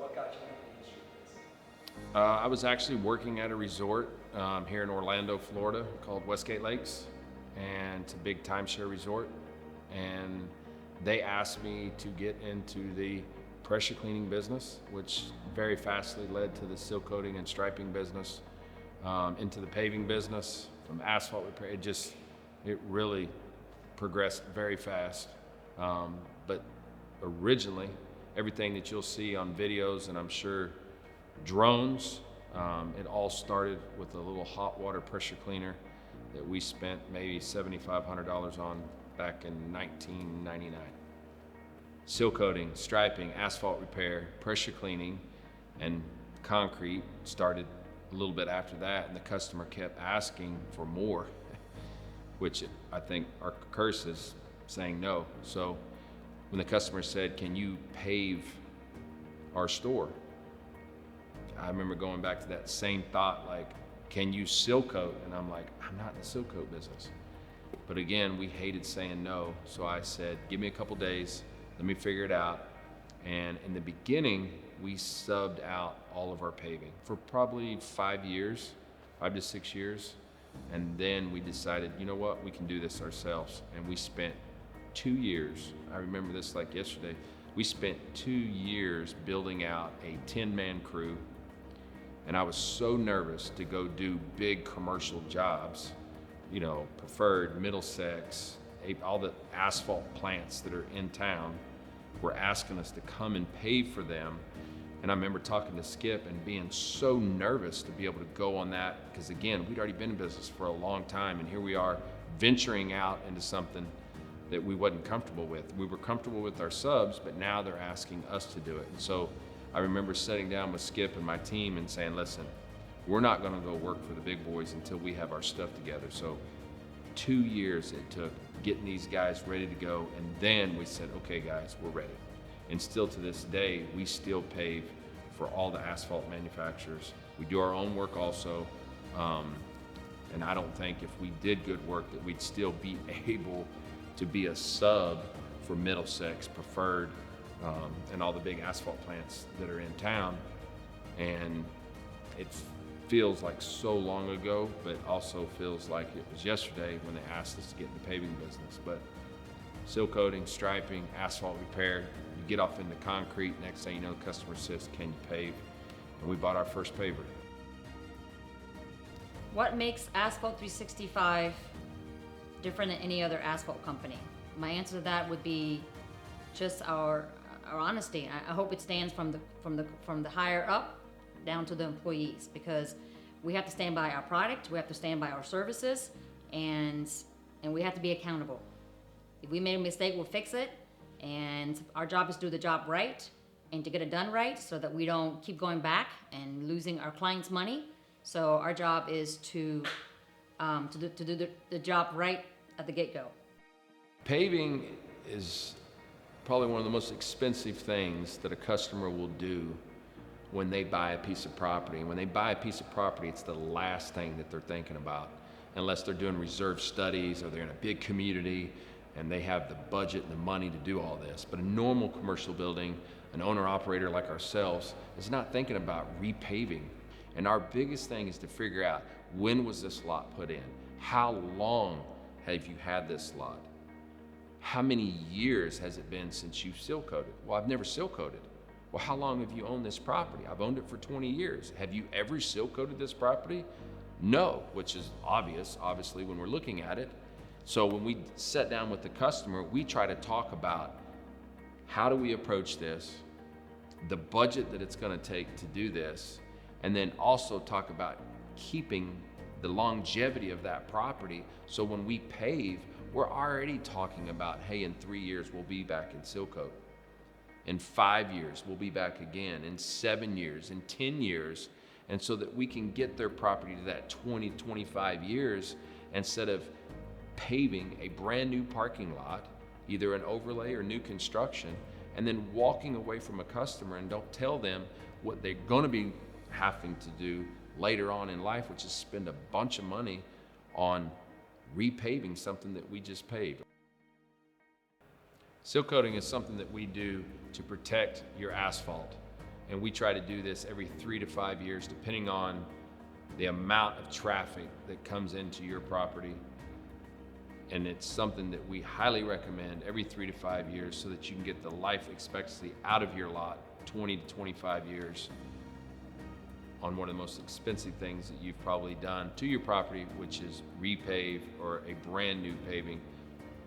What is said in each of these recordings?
what got you into the industry? I was actually working at a resort here in Orlando, Florida, called Westgate Lakes, and it's a big timeshare resort. And they asked me to get into the pressure cleaning business, which very fastly led to the seal coating and striping business, into the paving business, from asphalt repair. It really progressed very fast. But originally, everything that you'll see on videos, and I'm sure drones, it all started with a little hot water pressure cleaner that we spent maybe $7,500 on back in 1999. Seal coating, striping, asphalt repair, pressure cleaning, and concrete started a little bit after that, and the customer kept asking for more, which I think our curse is saying no. So when the customer said, "Can you pave our store?" I remember going back to that same thought, like, "Can you seal coat?" And I'm like, "I'm not in the seal coat business." But again, we hated saying no. So I said, "Give me a couple days, let me figure it out." And in the beginning, we subbed out all of our paving for probably 5 to 6 years. And then we decided, you know what, we can do this ourselves. And we spent 2 years, I remember this like yesterday, we spent 2 years building out a 10-man crew. And I was so nervous to go do big commercial jobs, Preferred, Middlesex, all the asphalt plants that are in town were asking us to come and pave for them. And I remember talking to Skip and being so nervous to be able to go on that, because again, we'd already been in business for a long time, and here we are venturing out into something that we wasn't comfortable with. We were comfortable with our subs, but now they're asking us to do it. And so I remember sitting down with Skip and my team and saying, "Listen, we're not gonna go work for the big boys until we have our stuff together." So 2 years it took getting these guys ready to go, and then we said, "Okay guys, we're ready." And still to this day, we still pave for all the asphalt manufacturers. We do our own work also, and I don't think if we did good work that we'd still be able to be a sub for Middlesex, Preferred, and all the big asphalt plants that are in town. And it feels like so long ago, but also feels like it was yesterday when they asked us to get in the paving business. But seal coating, striping, asphalt repair, you get off into concrete, next thing you know, the customer says, "Can you pave?" And we bought our first paver. What makes Asphalt 365 different than any other asphalt company? My answer to that would be just our honesty. I hope it stands from the higher up down to the employees, because we have to stand by our product, we have to stand by our services, and we have to be accountable. If we made a mistake, we'll fix it, and our job is to do the job right and to get it done right so that we don't keep going back and losing our clients' money. So our job is to do the job right at the get-go. Paving is probably one of the most expensive things that a customer will do when they buy a piece of property. And when they buy a piece of property, it's the last thing that they're thinking about, unless they're doing reserve studies or they're in a big community and they have the budget and the money to do all this. But a normal commercial building, an owner-operator like ourselves, is not thinking about repaving. And our biggest thing is to figure out, when was this lot put in? How long have you had this lot? How many years has it been since you seal coated? Well, I've never seal coated. Well, how long have you owned this property? I've owned it for 20 years. Have you ever seal coated this property? No, which is obviously, when we're looking at it. So when we sit down with the customer, we try to talk about how do we approach this, the budget that it's gonna take to do this, and then also talk about keeping the longevity of that property. So when we pave, we're already talking about, hey, in 3 years, we'll be back in seal coat. In 5 years, we'll be back again. In 7 years, in 10 years. And so that we can get their property to that 20, 25 years, instead of paving a brand new parking lot, either an overlay or new construction, and then walking away from a customer and don't tell them what they're gonna be having to do later on in life, which is spend a bunch of money on repaving something that we just paved. Seal coating is something that we do to protect your asphalt. And we try to do this every 3 to 5 years, depending on the amount of traffic that comes into your property. And it's something that we highly recommend every 3 to 5 years so that you can get the life expectancy out of your lot, 20 to 25 years, on one of the most expensive things that you've probably done to your property, which is repave or a brand new paving.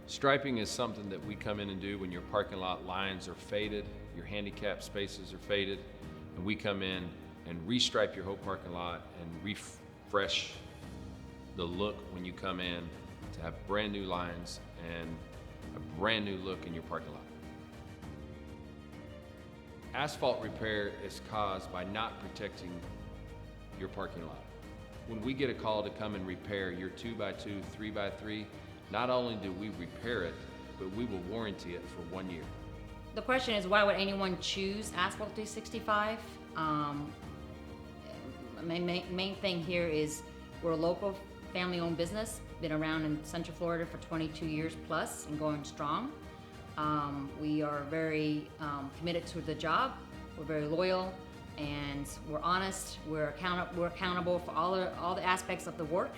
Striping is something that we come in and do when your parking lot lines are faded, your handicap spaces are faded, and we come in and restripe your whole parking lot and refresh the look when you come in to have brand new lines and a brand new look in your parking lot. Asphalt repair is caused by not protecting your parking lot. When we get a call to come and repair your 2x2, 3x3, not only do we repair it, but we will warranty it for 1 year. The question is, why would anyone choose Asphalt 365? Main thing here is we're a local family-owned business, been around in Central Florida for 22 years plus and going strong. We are very committed to the job. We're very loyal, and we're honest. We're accountable for all the aspects of the work.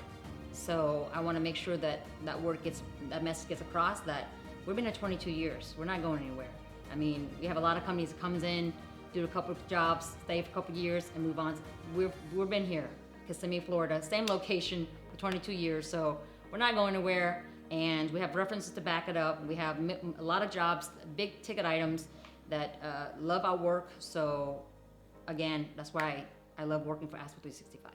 So I want to make sure that that message gets across, that we've been here 22 years. We're not going anywhere. I mean, we have a lot of companies that comes in, do a couple of jobs, stay for a couple of years, and move on. We've been here, Kissimmee, Florida, same location for 22 years. So we're not going anywhere, and we have references to back it up. We have a lot of jobs, big ticket items that love our work. So again, that's why I love working for Asphalt 365.